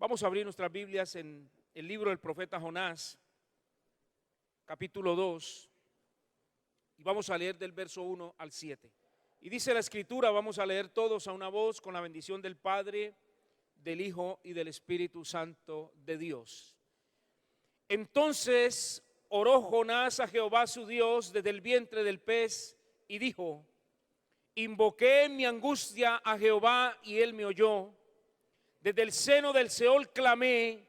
Vamos a abrir nuestras Biblias en el libro del profeta Jonás, capítulo 2, y vamos a leer del verso 1 al 7. Y dice la Escritura, vamos a leer todos a una voz con la bendición del Padre, del Hijo y del Espíritu Santo de Dios. Entonces oró Jonás a Jehová su Dios desde el vientre del pez y dijo: invoqué en mi angustia a Jehová y él me oyó. Desde el seno del Seol clamé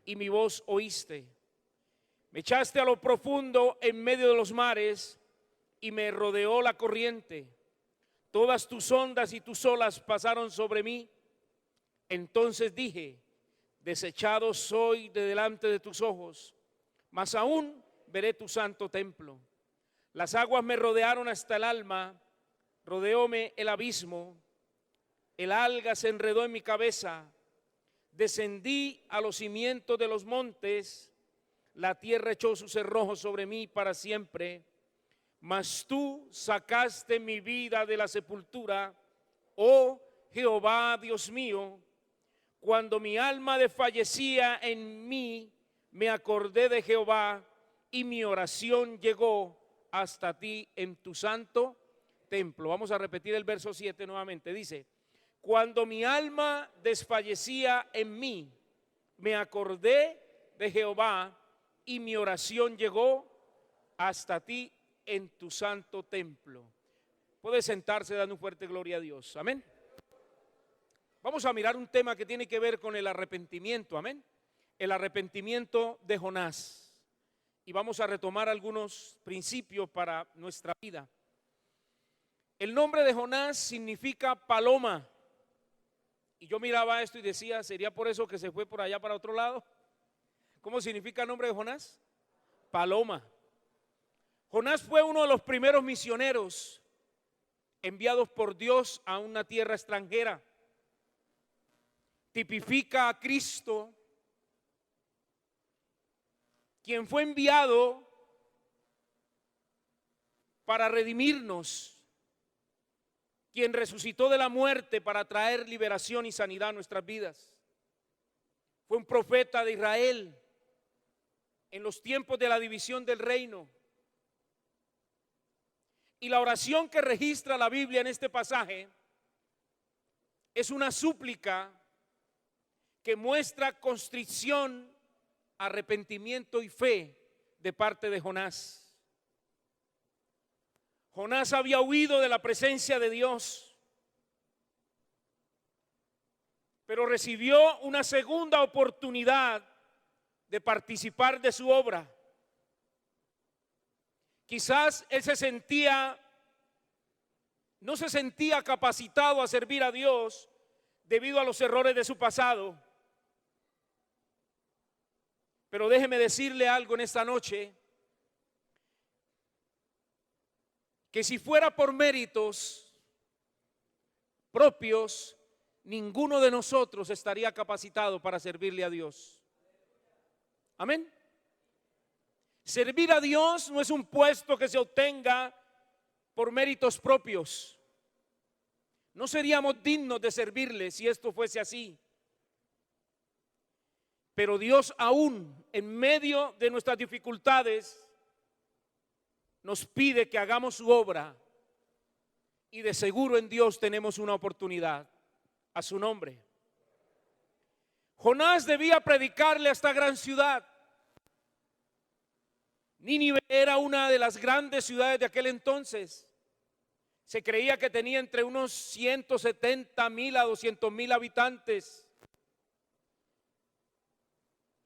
y mi voz oíste. Me echaste a lo profundo en medio de los mares y me rodeó la corriente. Todas tus ondas y tus olas pasaron sobre mí. Entonces dije: desechado soy de delante de tus ojos, mas aún veré tu santo templo. Las aguas me rodearon hasta el alma, rodeóme el abismo. El alga se enredó en mi cabeza. Descendí a los cimientos de los montes. La tierra echó sus cerrojos sobre mí para siempre. Mas tú sacaste mi vida de la sepultura, oh Jehová Dios mío. Cuando mi alma desfallecía en mí, me acordé de Jehová y mi oración llegó hasta ti en tu santo templo. Vamos a repetir el verso 7 nuevamente. Dice: cuando mi alma desfallecía en mí, me acordé de Jehová y mi oración llegó hasta ti en tu santo templo. Puede sentarse dando un fuerte gloria a Dios. Amén. Vamos a mirar un tema que tiene que ver con el arrepentimiento. Amén. El arrepentimiento de Jonás. Y vamos a retomar algunos principios para nuestra vida. El nombre de Jonás significa paloma. Y yo miraba esto y decía, ¿sería por eso que se fue por allá para otro lado? ¿Cómo significa el nombre de Jonás? Paloma. Jonás fue uno de los primeros misioneros enviados por Dios a una tierra extranjera. Tipifica a Cristo, quien fue enviado para redimirnos, quien resucitó de la muerte para traer liberación y sanidad a nuestras vidas. Fue un profeta de Israel en los tiempos de la división del reino. Y la oración que registra la Biblia en este pasaje es una súplica que muestra contrición, arrepentimiento y fe de parte de Jonás. Jonás había huido de la presencia de Dios, pero recibió una segunda oportunidad de participar de su obra. Quizás él no se sentía capacitado a servir a Dios debido a los errores de su pasado. Pero déjeme decirle algo en esta noche, que si fuera por méritos propios, ninguno de nosotros estaría capacitado para servirle a Dios. Amén. Servir a Dios no es un puesto que se obtenga por méritos propios. No seríamos dignos de servirle si esto fuese así. Pero Dios, aún en medio de nuestras dificultades, nos pide que hagamos su obra, y de seguro en Dios tenemos una oportunidad. A su nombre. Jonás debía predicarle a esta gran ciudad. Nínive era una de las grandes ciudades de aquel entonces. Se creía que tenía entre unos 170,000 a 200,000 habitantes,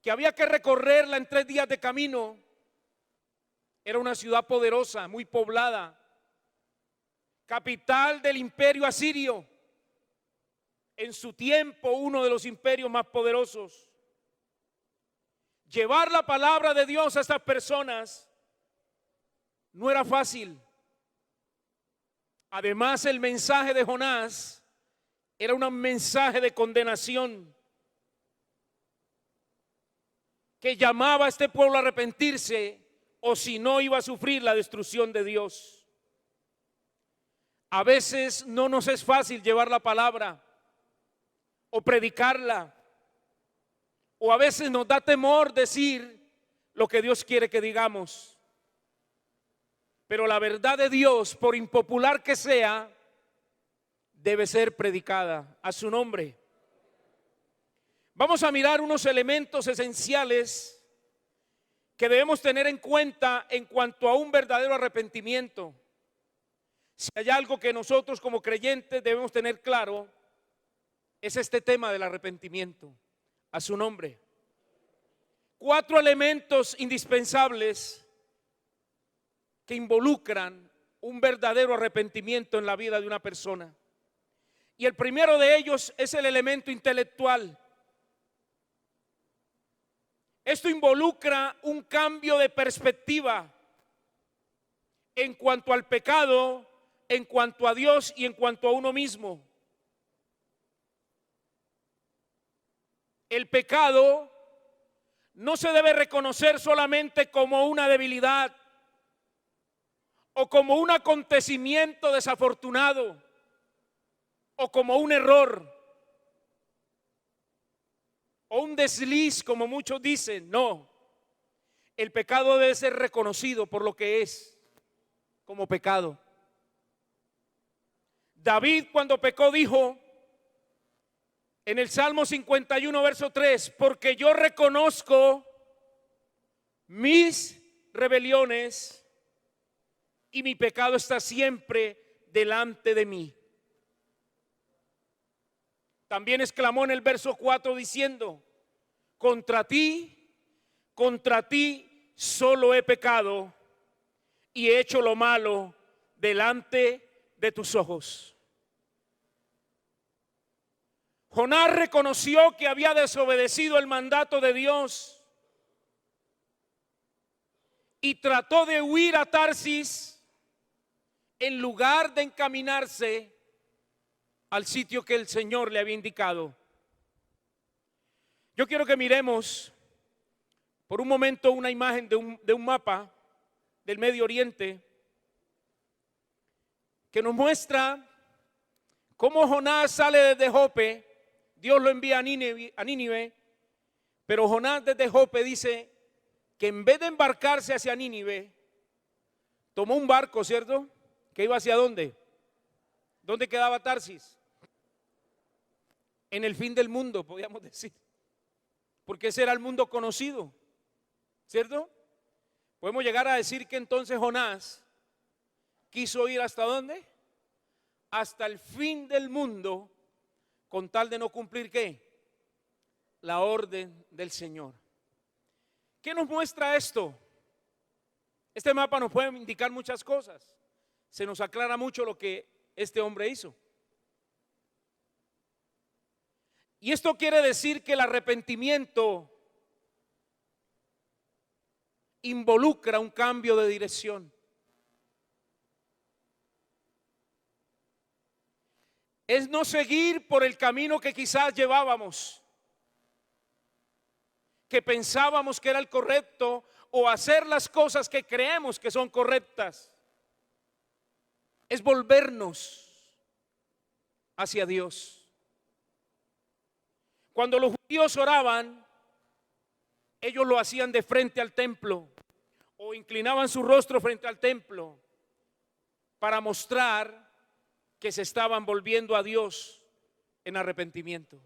que había que recorrerla en 3 días de camino. Era una ciudad poderosa, muy poblada, capital del imperio asirio, en su tiempo uno de los imperios más poderosos. Llevar la palabra de Dios a estas personas no era fácil. Además, el mensaje de Jonás era un mensaje de condenación que llamaba a este pueblo a arrepentirse, o si no iba a sufrir la destrucción de Dios. A veces no nos es fácil llevar la palabra o predicarla. o a veces nos da temor decir lo que Dios quiere que digamos. Pero la verdad de Dios, por impopular que sea, debe ser predicada a su nombre. Vamos a mirar unos elementos esenciales que debemos tener en cuenta en cuanto a un verdadero arrepentimiento. Si hay algo que nosotros como creyentes debemos tener claro, es este tema del arrepentimiento, a su nombre. 4 elementos indispensables que involucran un verdadero arrepentimiento en la vida de una persona. Y el primero de ellos es el elemento intelectual. Esto involucra un cambio de perspectiva en cuanto al pecado, en cuanto a Dios y en cuanto a uno mismo. El pecado no se debe reconocer solamente como una debilidad o como un acontecimiento desafortunado o como un error o un desliz, como muchos dicen. No, el pecado debe ser reconocido por lo que es, como pecado. David, cuando pecó, dijo en el Salmo 51 verso 3: porque yo reconozco mis rebeliones y mi pecado está siempre delante de mí. También exclamó en el verso 4 diciendo: contra ti solo he pecado y he hecho lo malo delante de tus ojos. Jonás reconoció que había desobedecido el mandato de Dios y trató de huir a Tarsis en lugar de encaminarse al sitio que el Señor le había indicado. Yo quiero que miremos por un momento una imagen de un mapa del Medio Oriente que nos muestra cómo Jonás sale desde Jope. Dios lo envía a Nínive, pero Jonás desde Jope dice que en vez de embarcarse hacia Nínive, tomó un barco, ¿cierto? ¿Que iba hacia dónde? ¿Dónde quedaba Tarsis? En el fin del mundo, podríamos decir, porque ese era el mundo conocido, ¿cierto? Podemos llegar a decir que entonces Jonás quiso ir ¿hasta dónde? Hasta el fin del mundo, con tal de no cumplir ¿qué? La orden del Señor. ¿Qué nos muestra esto? Este mapa nos puede indicar muchas cosas. Se nos aclara mucho lo que este hombre hizo. Y esto quiere decir que el arrepentimiento involucra un cambio de dirección. Es no seguir por el camino que quizás llevábamos, que pensábamos que era el correcto, o hacer las cosas que creemos que son correctas. Es volvernos hacia Dios. Cuando los judíos oraban, ellos lo hacían de frente al templo o inclinaban su rostro frente al templo para mostrar que se estaban volviendo a Dios en arrepentimiento.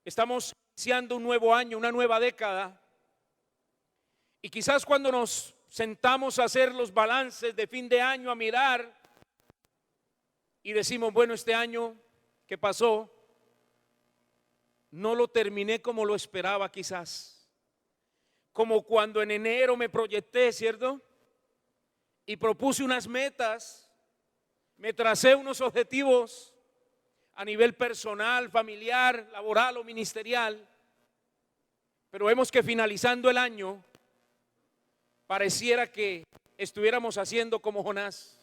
Estamos iniciando un nuevo año, una nueva década, y quizás cuando nos sentamos a hacer los balances de fin de año, a mirar y decimos, bueno, este año que pasó no lo terminé como lo esperaba, quizás como cuando en enero me proyecté, ¿cierto? Y propuse unas metas, me tracé unos objetivos a nivel personal, familiar, laboral o ministerial, pero vemos que finalizando el año pareciera que estuviéramos haciendo como Jonás,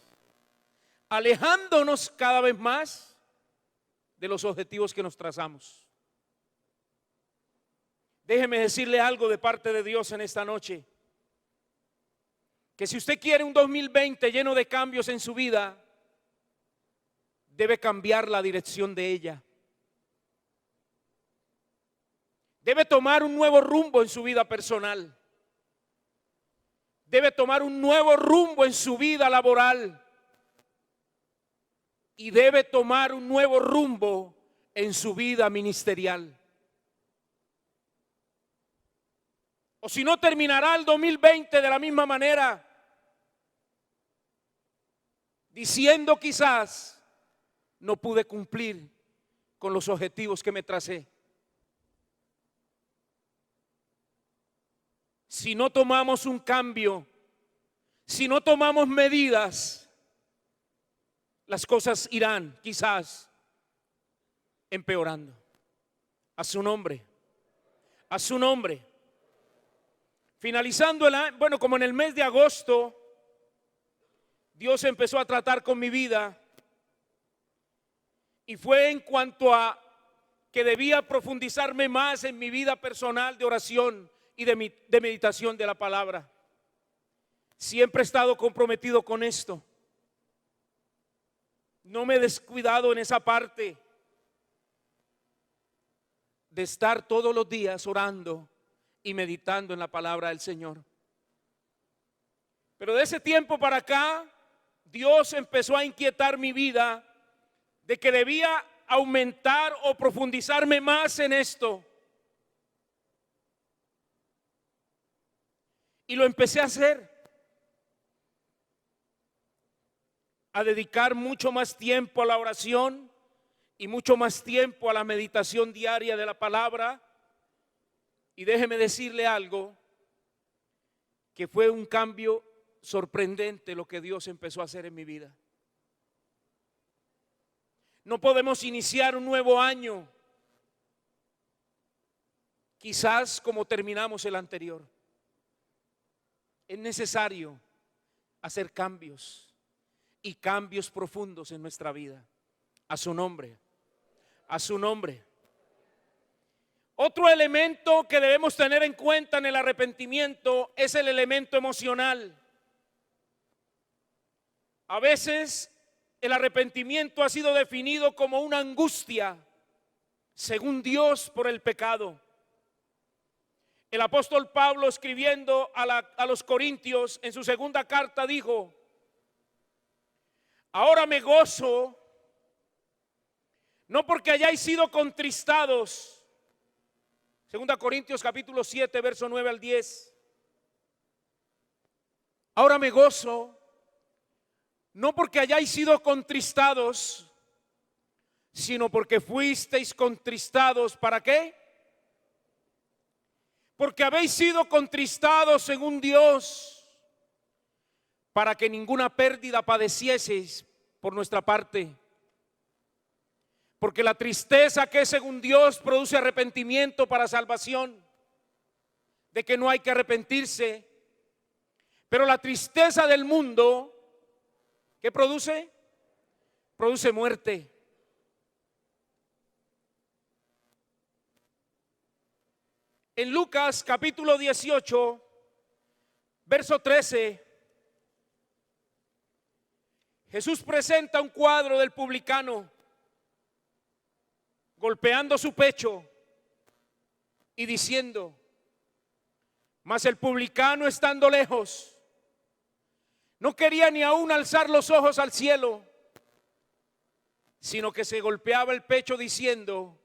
alejándonos cada vez más de los objetivos que nos trazamos. Déjeme decirle algo de parte de Dios en esta noche, que si usted quiere un 2020 lleno de cambios en su vida, debe cambiar la dirección de ella. debe tomar un nuevo rumbo en su vida personal. Debe tomar un nuevo rumbo en su vida laboral. Y debe tomar un nuevo rumbo en su vida ministerial. O si no, terminará el 2020 de la misma manera, diciendo quizás, no pude cumplir con los objetivos que me tracé. Si no tomamos un cambio, si no tomamos medidas, las cosas irán quizás empeorando. A su nombre, a su nombre. Finalizando el año, bueno, como en el mes de agosto, Dios empezó a tratar con mi vida y fue en cuanto a que debía profundizarme más en mi vida personal de oración y de meditación de la palabra. Siempre he estado comprometido con esto. No me he descuidado en esa parte de estar todos los días orando y meditando en la palabra del Señor. Pero de ese tiempo para acá, Dios empezó a inquietar mi vida de que debía aumentar o profundizarme más en esto. Y lo empecé a hacer, a dedicar mucho más tiempo a la oración y mucho más tiempo a la meditación diaria de la palabra. Y déjeme decirle algo, que fue un cambio sorprendente lo que Dios empezó a hacer en mi vida. No podemos iniciar un nuevo año quizás como terminamos el anterior. Es necesario hacer cambios y cambios profundos en nuestra vida. A su nombre, a su nombre. Otro elemento que debemos tener en cuenta en el arrepentimiento es el elemento emocional. A veces el arrepentimiento ha sido definido como una angustia, según Dios, por el pecado. El apóstol Pablo, escribiendo a los Corintios en su segunda carta, dijo: ahora me gozo, no porque hayáis sido contristados. Segunda Corintios capítulo 7, verso 9 al 10. Ahora me gozo, no porque hayáis sido contristados, sino porque fuisteis contristados. ¿Para qué? Porque habéis sido contristados según Dios, para que ninguna pérdida padecieseis por nuestra parte. Porque la tristeza que es según Dios produce arrepentimiento para salvación, de que no hay que arrepentirse. Pero la tristeza del mundo, ¿qué produce? Produce muerte. En Lucas capítulo 18, verso 13, Jesús presenta un cuadro del publicano golpeando su pecho y diciendo: mas el publicano, estando lejos, no quería ni aún alzar los ojos al cielo, sino que se golpeaba el pecho diciendo: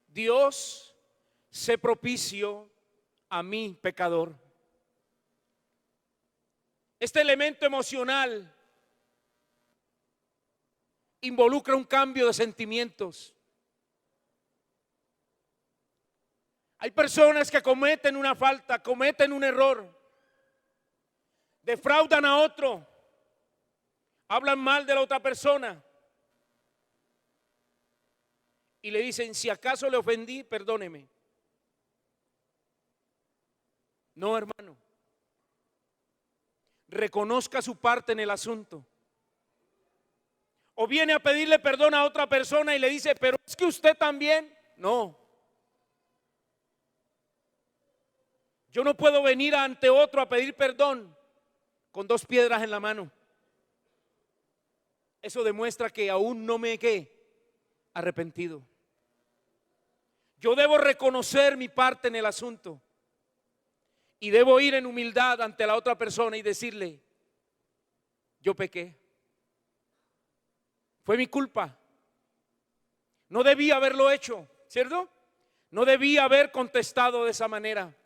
Dios, sé propicio a mí, pecador. Este elemento emocional involucra un cambio de sentimientos. Hay personas que cometen una falta, cometen un error, defraudan a otro, hablan mal de la otra persona y le dicen: si acaso le ofendí, perdóneme. No, hermano, reconozca su parte en el asunto. O viene a pedirle perdón a otra persona y le dice: pero es que usted también. No. Yo no puedo venir ante otro a pedir perdón con dos piedras en la mano. Eso demuestra que aún no me he arrepentido. Yo debo reconocer mi parte en el asunto y debo ir en humildad ante la otra persona y decirle: yo pequé, fue mi culpa, no debía haberlo hecho, ¿cierto? No debía haber contestado de esa manera.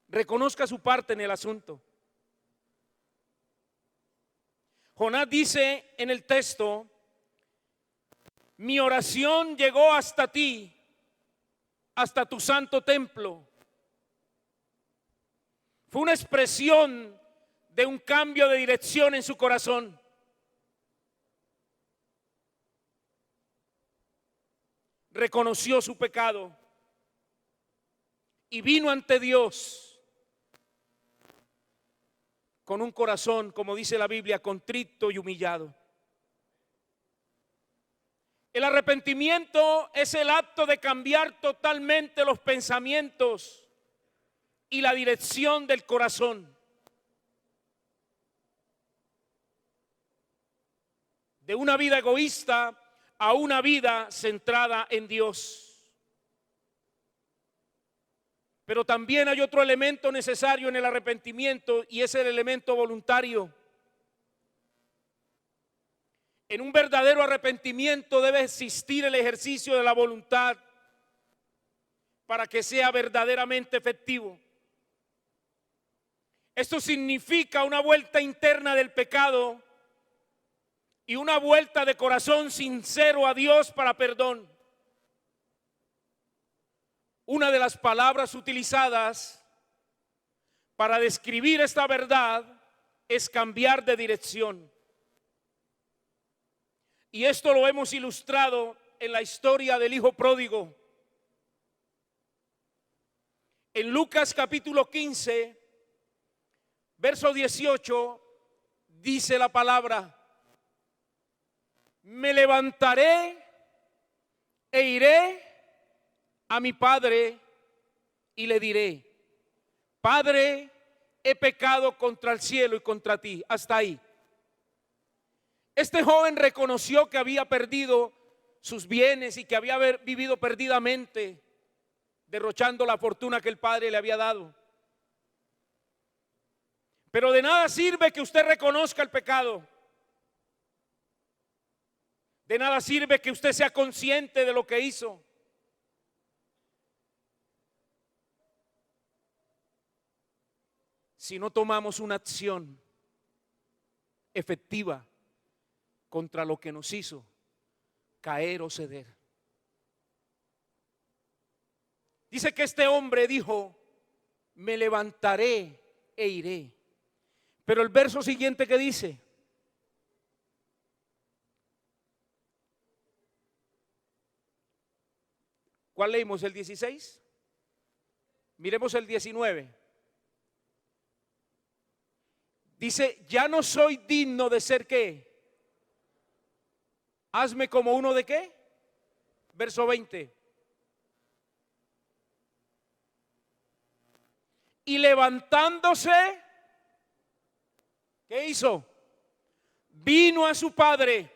Reconozca su parte en el asunto. Jonás dice en el texto: mi oración llegó hasta ti, hasta tu santo templo. Fue una expresión de un cambio de dirección en su corazón. Reconoció su pecado y vino ante Dios con un corazón, como dice la Biblia, contrito y humillado. El arrepentimiento es el acto de cambiar totalmente los pensamientos y la dirección del corazón. De una vida egoísta a una vida centrada en Dios. Pero también hay otro elemento necesario en el arrepentimiento, y es el elemento voluntario. En un verdadero arrepentimiento debe existir el ejercicio de la voluntad para que sea verdaderamente efectivo. Esto significa una vuelta interna del pecado y una vuelta de corazón sincero a Dios para perdón. Una de las palabras utilizadas para describir esta verdad es cambiar de dirección. Y esto lo hemos ilustrado en la historia del hijo pródigo. En Lucas capítulo 15, verso 18, dice la palabra: me levantaré e iré a mi padre y le diré: Padre, he pecado contra el cielo y contra ti. Hasta ahí. Este joven reconoció que había perdido sus bienes y que había vivido perdidamente, derrochando la fortuna que el padre le había dado. Pero de nada sirve que usted reconozca el pecado. De nada sirve que usted sea consciente de lo que hizo. Si no tomamos una acción efectiva contra lo que nos hizo caer o ceder. Dice que este hombre dijo: me levantaré e iré. Pero el verso siguiente que dice: ¿cuál leímos? ¿El 16? Miremos el 19. Dice: ya no soy digno de ser ¿qué? Hazme como uno de ¿qué? Verso 20. Y levantándose, ¿qué hizo? Vino a su padre.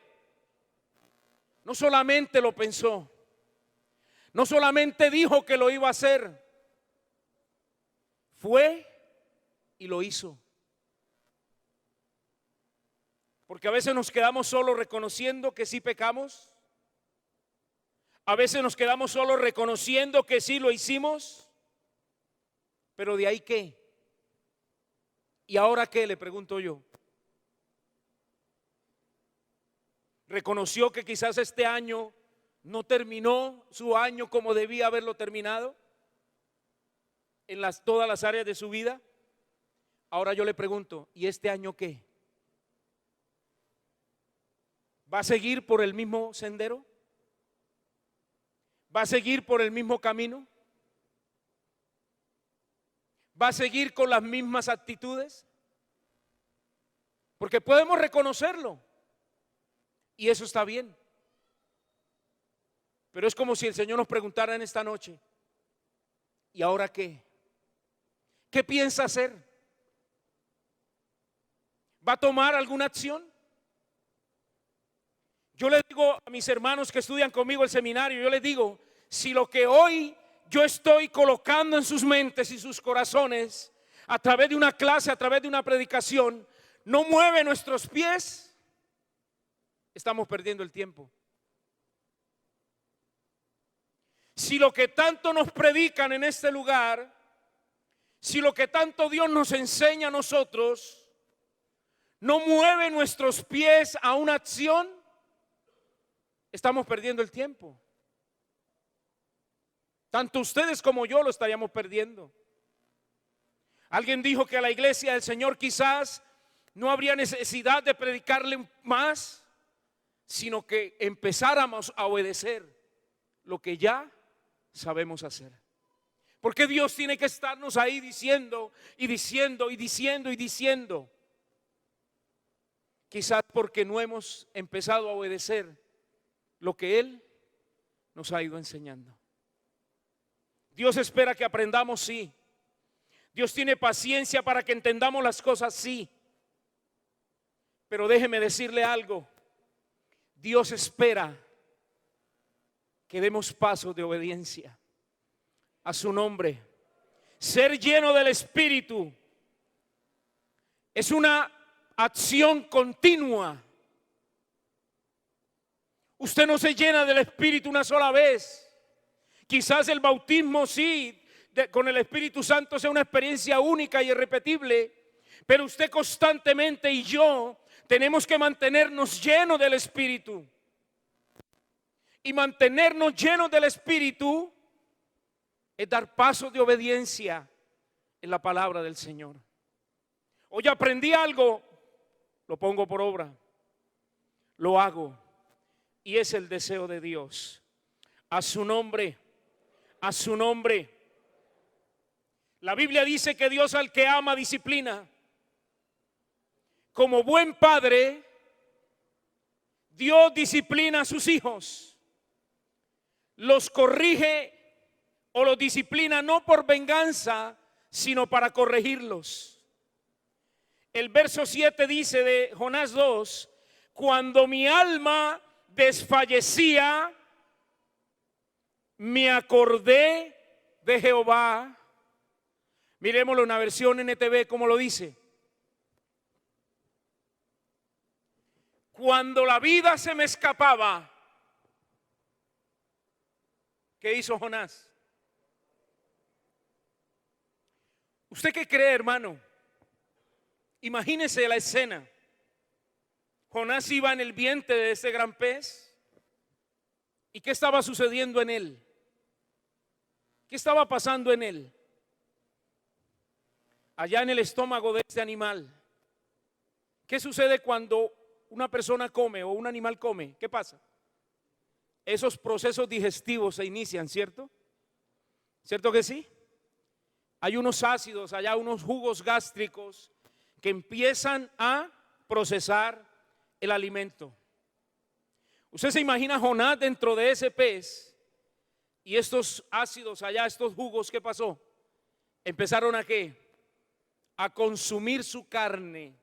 No solamente lo pensó, no solamente dijo que lo iba a hacer, fue y lo hizo. Porque a veces nos quedamos solo reconociendo que sí pecamos. A veces nos quedamos solo reconociendo que sí lo hicimos. Pero ¿de ahí qué? ¿Y ahora qué? Le pregunto yo. ¿Reconoció que quizás este año no terminó su año como debía haberlo terminado en todas las áreas de su vida? Ahora yo le pregunto, ¿y este año qué? ¿Va a seguir por el mismo sendero? ¿Va a seguir por el mismo camino? ¿Va a seguir con las mismas actitudes? Porque podemos reconocerlo y eso está bien. Pero es como si el Señor nos preguntara en esta noche: ¿y ahora qué? ¿Qué piensa hacer? ¿Va a tomar alguna acción? Yo les digo a mis hermanos que estudian conmigo el seminario, yo les digo: si lo que hoy yo estoy colocando en sus mentes y sus corazones, a través de una clase, a través de una predicación, no mueve nuestros pies, estamos perdiendo el tiempo. Si lo que tanto nos predican en este lugar, si lo que tanto Dios nos enseña a nosotros, no mueve nuestros pies a una acción, estamos perdiendo el tiempo. Tanto ustedes como yo lo estaríamos perdiendo. Alguien dijo que a la iglesia del Señor quizás no habría necesidad de predicarle más, sino que empezáramos a obedecer lo que ya sabemos hacer. Porque Dios tiene que estarnos ahí diciendo y diciendo y diciendo y diciendo. Quizás porque no hemos empezado a obedecer lo que Él nos ha ido enseñando. Dios espera que aprendamos, sí. Dios tiene paciencia para que entendamos las cosas, sí. Pero déjeme decirle algo. Dios espera que demos pasos de obediencia a su nombre. Ser lleno del Espíritu es una acción continua. Usted no se llena del Espíritu una sola vez. Quizás el bautismo sí, con el Espíritu Santo sea una experiencia única y irrepetible, pero usted constantemente y yo tenemos que mantenernos llenos del Espíritu. Y mantenernos llenos del Espíritu es dar pasos de obediencia en la palabra del Señor. Hoy aprendí algo, lo pongo por obra, lo hago, y es el deseo de Dios. A su nombre, a su nombre. La Biblia dice que Dios al que ama disciplina. Como buen padre, Dios disciplina a sus hijos. Los corrige o los disciplina no por venganza, sino para corregirlos. El verso 7 dice de Jonás 2, cuando mi alma desfallecía, me acordé de Jehová. Miremoslo en la versión NTV como lo dice. Cuando la vida se me escapaba, ¿qué hizo Jonás? ¿Usted qué cree, hermano? Imagínese la escena. Jonás iba en el vientre de ese gran pez. ¿Y qué estaba sucediendo en él? ¿Qué estaba pasando en él? Allá en el estómago de este animal. ¿Qué sucede cuando una persona come o un animal come? ¿Qué pasa? Esos procesos digestivos se inician, ¿cierto? ¿Cierto que sí? Hay unos ácidos, allá unos jugos gástricos que empiezan a procesar el alimento. Usted se imagina a Jonás dentro de ese pez y estos ácidos allá, estos jugos, ¿qué pasó? Empezaron a ¿qué? A consumir su carne.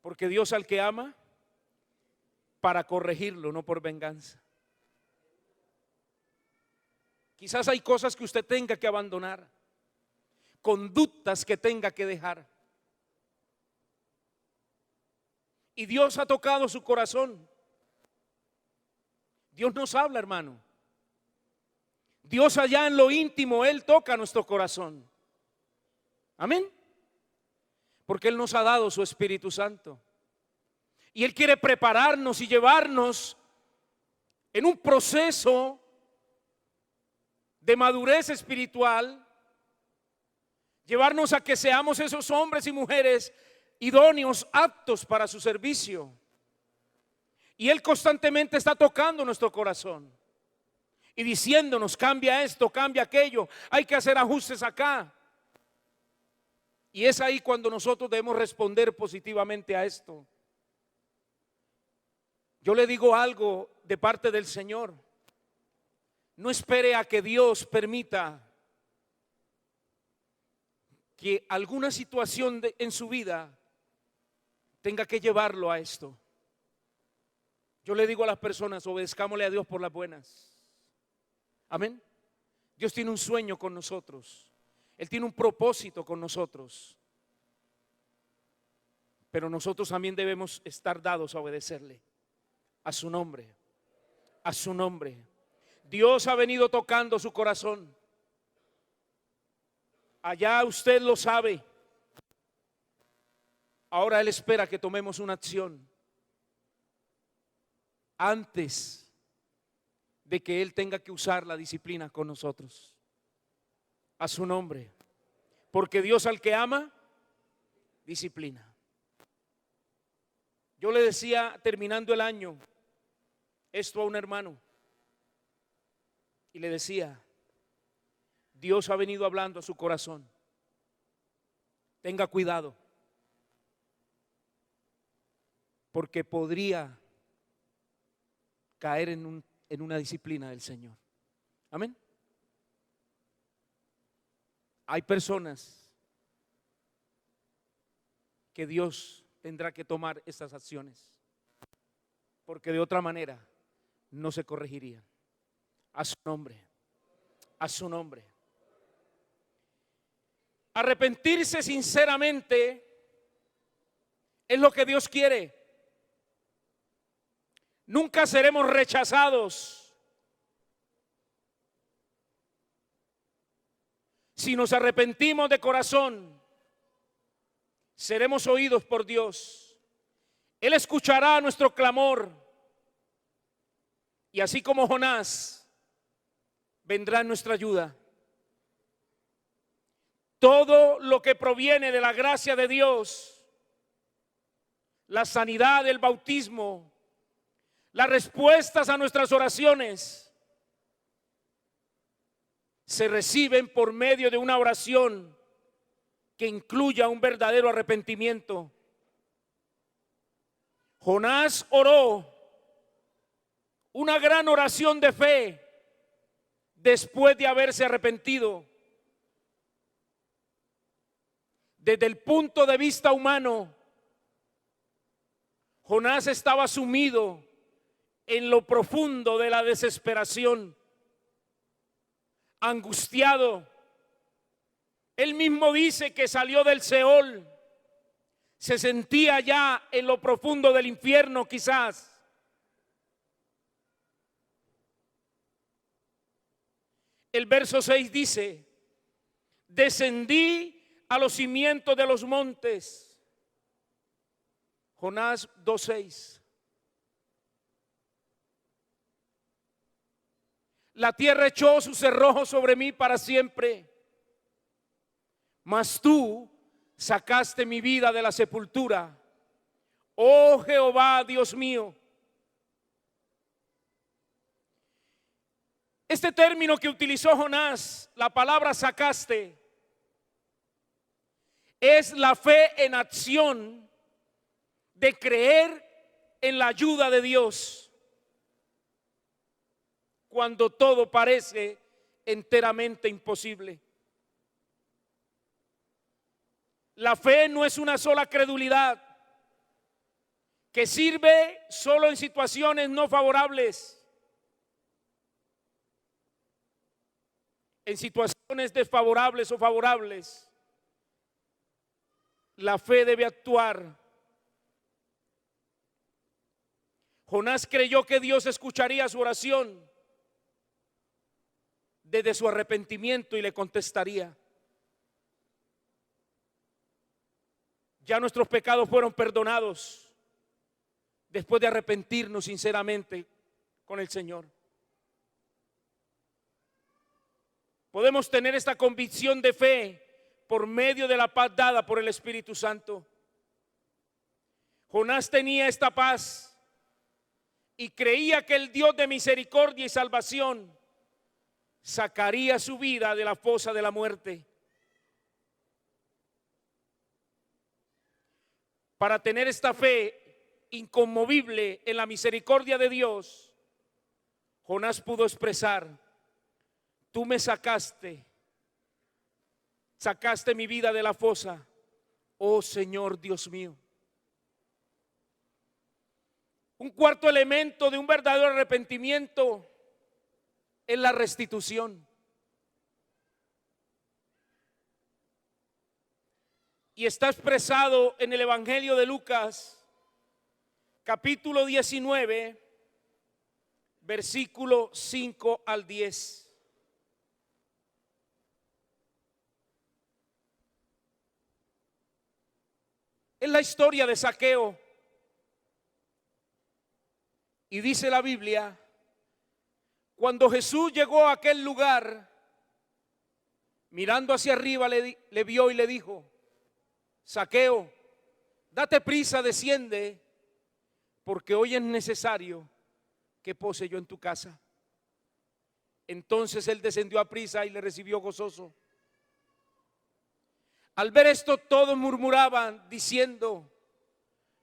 Porque Dios al que ama, para corregirlo, no por venganza. Quizás hay cosas que usted tenga que abandonar, conductas que tenga que dejar. Y Dios ha tocado su corazón. Dios nos habla, hermano. Dios allá en lo íntimo, Él toca nuestro corazón. Amén. Porque Él nos ha dado su Espíritu Santo. Y Él quiere prepararnos y llevarnos en un proceso de madurez espiritual, llevarnos a que seamos esos hombres y mujeres idóneos, aptos para su servicio. Y Él constantemente está tocando nuestro corazón y diciéndonos: cambia esto, cambia aquello, hay que hacer ajustes acá. Y es ahí cuando nosotros debemos responder positivamente a esto. Yo le digo algo de parte del Señor: no espere a que Dios permita que alguna situación en su vida tenga que llevarlo a esto. Yo le digo a las personas, obedezcámosle a Dios por las buenas. Amén. Dios tiene un sueño con nosotros. Él tiene un propósito con nosotros. Pero nosotros también debemos estar dados a obedecerle. A su nombre. A su nombre. Dios ha venido tocando su corazón. Allá usted lo sabe. Ahora Él espera que tomemos una acción antes de que Él tenga que usar la disciplina con nosotros. A su nombre. Porque Dios al que ama, disciplina. Yo le decía terminando el año esto a un hermano. Y le decía, Dios ha venido hablando a su corazón. Tenga cuidado. Porque podría caer en una disciplina del Señor. Amén. Hay personas que Dios tendrá que tomar estas acciones, porque de otra manera no se corregirían. A su nombre, a su nombre. Arrepentirse sinceramente es lo que Dios quiere. Nunca seremos rechazados si nos arrepentimos de corazón. Seremos oídos por Dios. Él escuchará nuestro clamor. Y así como Jonás, vendrá en nuestra ayuda. Todo lo que proviene de la gracia de Dios, la sanidad, el bautismo, las respuestas a nuestras oraciones, se reciben por medio de una oración que incluya un verdadero arrepentimiento. Jonás oró una gran oración de fe después de haberse arrepentido. Desde el punto de vista humano, Jonás estaba sumido en lo profundo de la desesperación, angustiado. Él mismo dice que salió del Seol, se sentía ya en lo profundo del infierno quizás. El verso 6 dice, descendí a los cimientos de los montes. Jonás 2:6. La tierra echó sus cerrojos sobre mí para siempre. Mas tú sacaste mi vida de la sepultura. Oh Jehová, Dios mío. Este término que utilizó Jonás, la palabra sacaste, es la fe en acción de creer en la ayuda de Dios cuando todo parece enteramente imposible. La fe no es una sola credulidad que sirve solo en situaciones no favorables. En situaciones desfavorables o favorables, la fe debe actuar. Jonás creyó que Dios escucharía su oración desde su arrepentimiento y le contestaría. Ya nuestros pecados fueron perdonados después de arrepentirnos sinceramente con el Señor. Podemos tener esta convicción de fe por medio de la paz dada por el Espíritu Santo. Jonás tenía esta paz y creía que el Dios de misericordia y salvación sacaría su vida de la fosa de la muerte. Para tener esta fe inconmovible en la misericordia de Dios, Jonás pudo expresar: tú me sacaste mi vida de la fosa, oh Señor Dios mío. Un cuarto elemento de un verdadero arrepentimiento es la restitución. Y está expresado en el Evangelio de Lucas, capítulo 19, versículo 5 al 10. Es la historia de Zaqueo. Y dice la Biblia, cuando Jesús llegó a aquel lugar, mirando hacia arriba le vio y le dijo: Zaqueo, date prisa, desciende, porque hoy es necesario que pose yo en tu casa. Entonces él descendió a prisa y le recibió gozoso. Al ver esto, todos murmuraban diciendo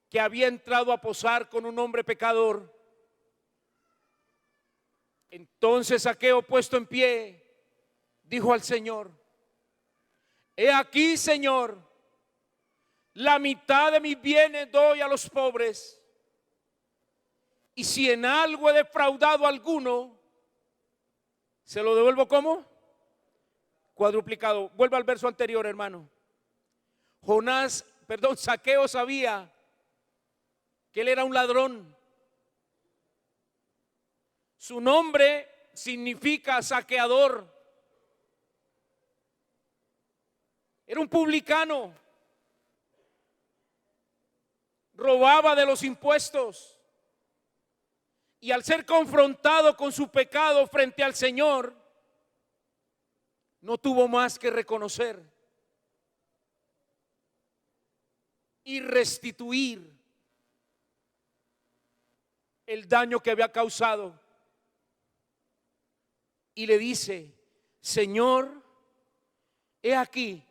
que había entrado a posar con un hombre pecador. Entonces Zaqueo, puesto en pie, dijo al Señor: he aquí, Señor, la mitad de mis bienes doy a los pobres, y si en algo he defraudado a alguno, se lo devuelvo ¿cómo? Cuadruplicado. Vuelva al verso anterior, hermano. Zaqueo sabía que él era un ladrón. Su nombre significa saqueador. Era un publicano. Robaba de los impuestos. Y al ser confrontado con su pecado frente al Señor, no tuvo más que reconocer y restituir el daño que había causado. Y le dice: Señor, he aquí,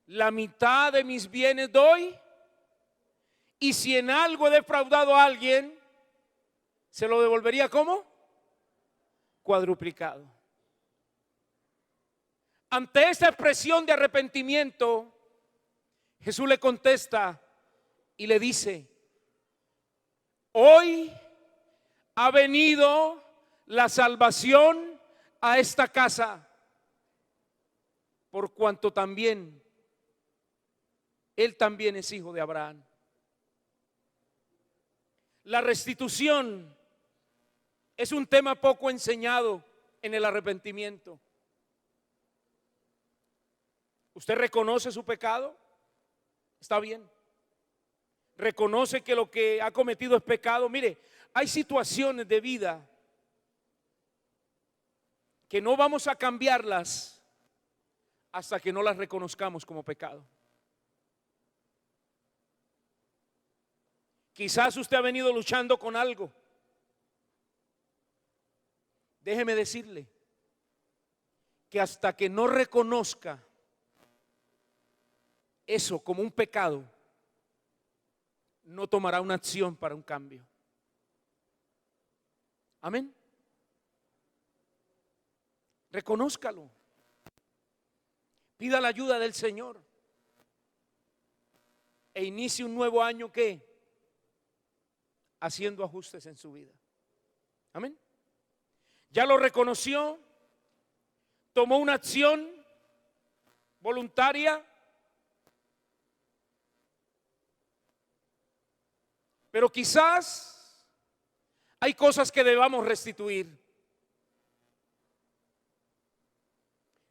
la mitad de mis bienes doy, y si en algo he defraudado a alguien, se lo devolvería ¿cómo? Cuadruplicado. Ante esta expresión de arrepentimiento, Jesús le contesta y le dice: hoy ha venido la salvación a esta casa, por cuanto también él también es hijo de Abraham. La restitución es un tema poco enseñado en el arrepentimiento. ¿Usted reconoce su pecado? Está bien. Reconoce que lo que ha cometido es pecado. Mire, hay situaciones de vida que no vamos a cambiarlas hasta que no las reconozcamos como pecado. Quizás usted ha venido luchando con algo. Déjeme decirle que hasta que no reconozca eso como un pecado, no tomará una acción para un cambio. Amén. Reconózcalo. Pida la ayuda del Señor e inicie un nuevo año ¿qué? Haciendo ajustes en su vida. Amén. Ya lo reconoció, tomó una acción voluntaria, pero quizás hay cosas que debamos restituir.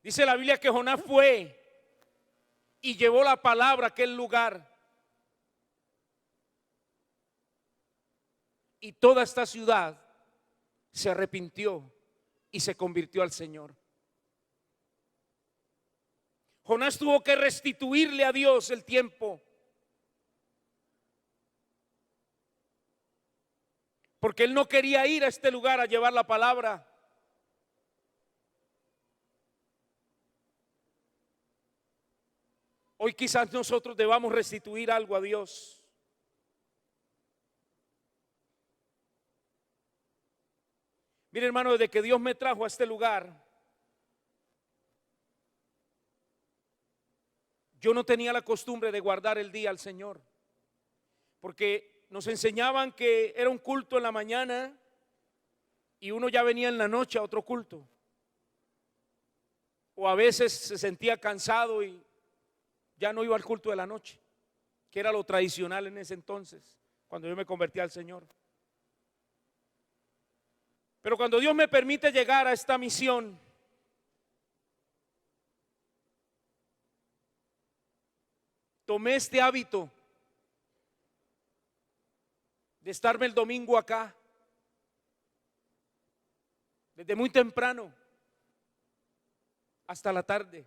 Dice la Biblia que Jonás fue y llevó la palabra a aquel lugar. Y toda esta ciudad se arrepintió y se convirtió al Señor. Jonás tuvo que restituirle a Dios el tiempo, porque él no quería ir a este lugar a llevar la palabra. Hoy quizás nosotros debamos restituir algo a Dios. Mire, hermano, desde que Dios me trajo a este lugar, yo no tenía la costumbre de guardar el día al Señor, porque nos enseñaban que era un culto en la mañana y uno ya venía en la noche a otro culto. O a veces se sentía cansado y ya no iba al culto de la noche, que era lo tradicional en ese entonces, cuando yo me convertí al Señor. Pero cuando Dios me permite llegar a esta misión, tomé este hábito de estarme el domingo acá, desde muy temprano hasta la tarde.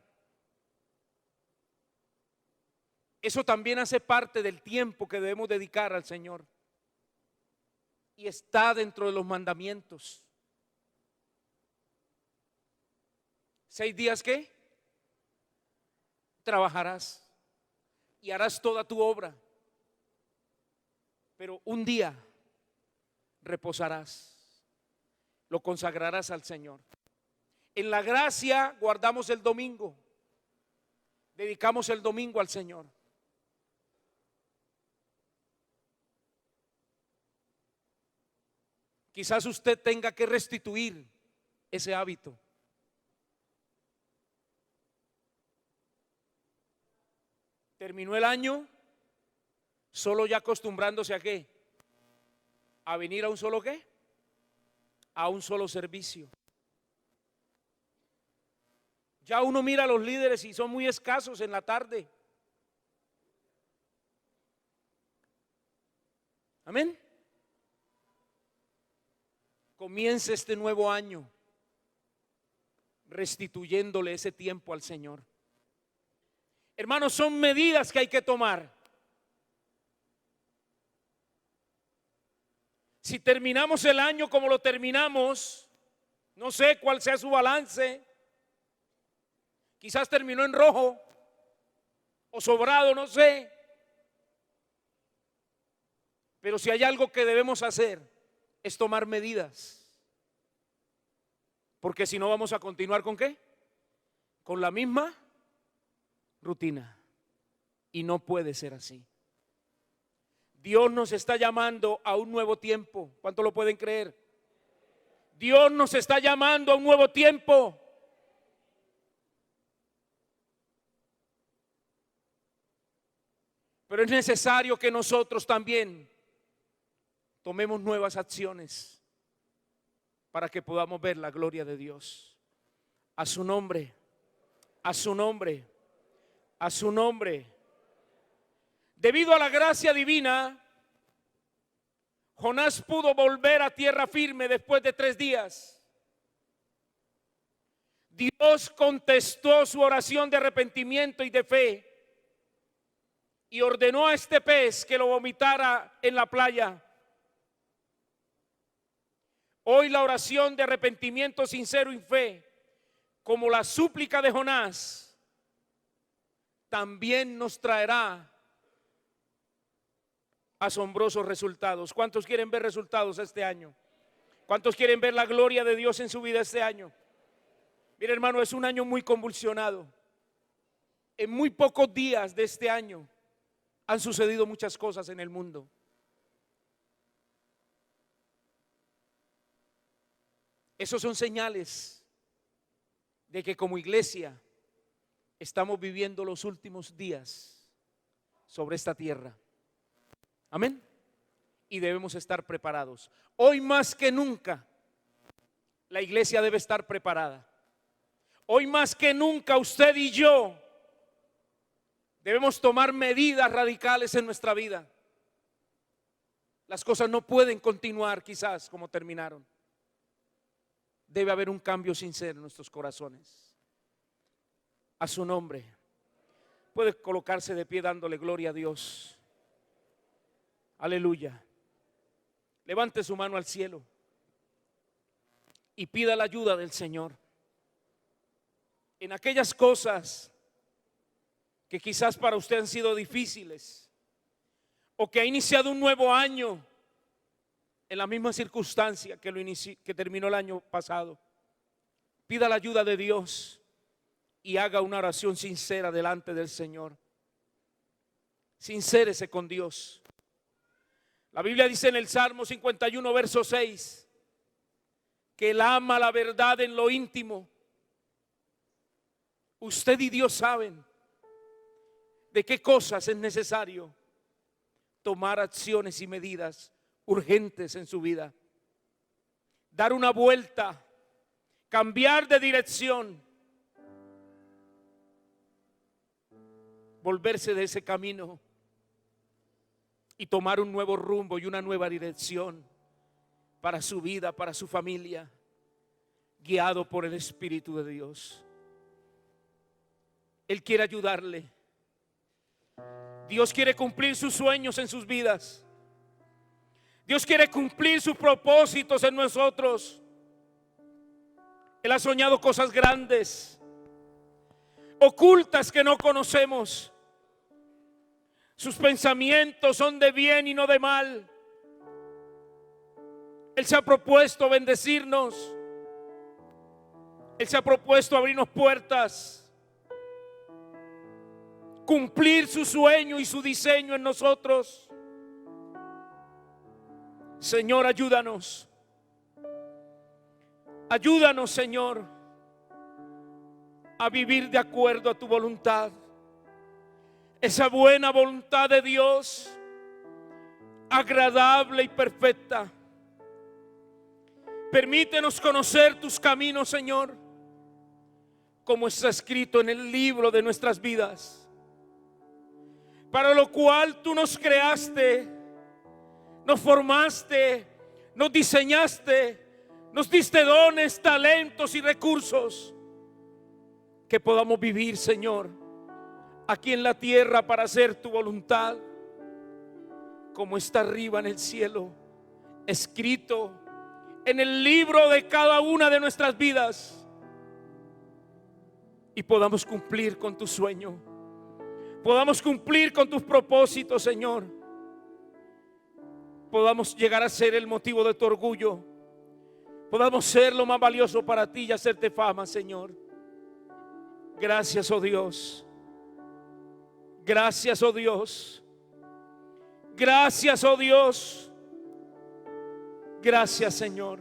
Eso también hace parte del tiempo que debemos dedicar al Señor. Y está dentro de los mandamientos. 6 días, ¿qué? Trabajarás y harás toda tu obra. Pero un día reposarás. Lo consagrarás al Señor. En la gracia guardamos el domingo. Dedicamos el domingo al Señor. Quizás usted tenga que restituir ese hábito. Terminó el año solo ya acostumbrándose a ¿qué? A venir a un solo ¿qué? A un solo servicio. Ya uno mira a los líderes y son muy escasos en la tarde. Amén. Comience este nuevo año restituyéndole ese tiempo al Señor. Hermanos, son medidas que hay que tomar. Si terminamos el año como lo terminamos, no sé cuál sea su balance. Quizás terminó en rojo o sobrado, no sé. Pero si hay algo que debemos hacer es tomar medidas. Porque si no vamos a continuar ¿con qué? Con la misma rutina. Y no puede ser así. Dios nos está llamando a un nuevo tiempo. ¿Cuánto lo pueden creer? Dios nos está llamando a un nuevo tiempo. Pero es necesario que nosotros también tomemos nuevas acciones para que podamos ver la gloria de Dios. A su nombre, a su nombre, a su nombre. Debido a la gracia divina, Jonás pudo volver a tierra firme después de 3 días. Dios contestó su oración de arrepentimiento y de fe y ordenó a este pez que lo vomitara en la playa. Hoy la oración de arrepentimiento sincero y fe, como la súplica de Jonás, también nos traerá asombrosos resultados. ¿Cuántos quieren ver resultados este año? ¿Cuántos quieren ver la gloria de Dios en su vida este año? Mire, hermano, es un año muy convulsionado. En muy pocos días de este año han sucedido muchas cosas en el mundo. Esos son señales de que como iglesia estamos viviendo los últimos días sobre esta tierra. Amén. Y debemos estar preparados. Hoy más que nunca, la iglesia debe estar preparada. Hoy más que nunca usted y yo debemos tomar medidas radicales en nuestra vida. Las cosas no pueden continuar quizás como terminaron. Debe haber un cambio sincero en nuestros corazones. A su nombre. Puede colocarse de pie dándole gloria a Dios. Aleluya. Levante su mano al cielo y pida la ayuda del Señor en aquellas cosas que quizás para usted han sido difíciles o que ha iniciado un nuevo año en la misma circunstancia que terminó el año pasado. Pida la ayuda de Dios y haga una oración sincera delante del Señor. Sincérese con Dios. La Biblia dice en el Salmo 51, verso 6, que Él ama la verdad en lo íntimo. Usted y Dios saben de qué cosas es necesario tomar acciones y medidas urgentes en su vida. Dar una vuelta, cambiar de dirección, volverse de ese camino y tomar un nuevo rumbo y una nueva dirección para su vida, para su familia, guiado por el Espíritu de Dios. Él quiere ayudarle. Dios quiere cumplir sus sueños en sus vidas. Dios quiere cumplir sus propósitos en nosotros. Él ha soñado cosas grandes, ocultas que no conocemos. Sus pensamientos son de bien y no de mal. Él se ha propuesto bendecirnos. Él se ha propuesto abrirnos puertas, cumplir su sueño y su diseño en nosotros. Señor, ayúdanos. Ayúdanos, Señor, a vivir de acuerdo a tu voluntad. Esa buena voluntad de Dios, agradable y perfecta. Permítenos conocer tus caminos, Señor, como está escrito en el libro de nuestras vidas, para lo cual tú nos creaste, nos formaste, nos diseñaste, nos diste dones, talentos y recursos, que podamos vivir, Señor, aquí en la tierra para hacer tu voluntad, como está arriba en el cielo, escrito en el libro de cada una de nuestras vidas, y podamos cumplir con tu sueño, podamos cumplir con tus propósitos, Señor, podamos llegar a ser el motivo de tu orgullo, podamos ser lo más valioso para ti y hacerte fama, Señor. Gracias, oh Dios. Gracias, oh Dios. Gracias, oh Dios. Gracias, Señor.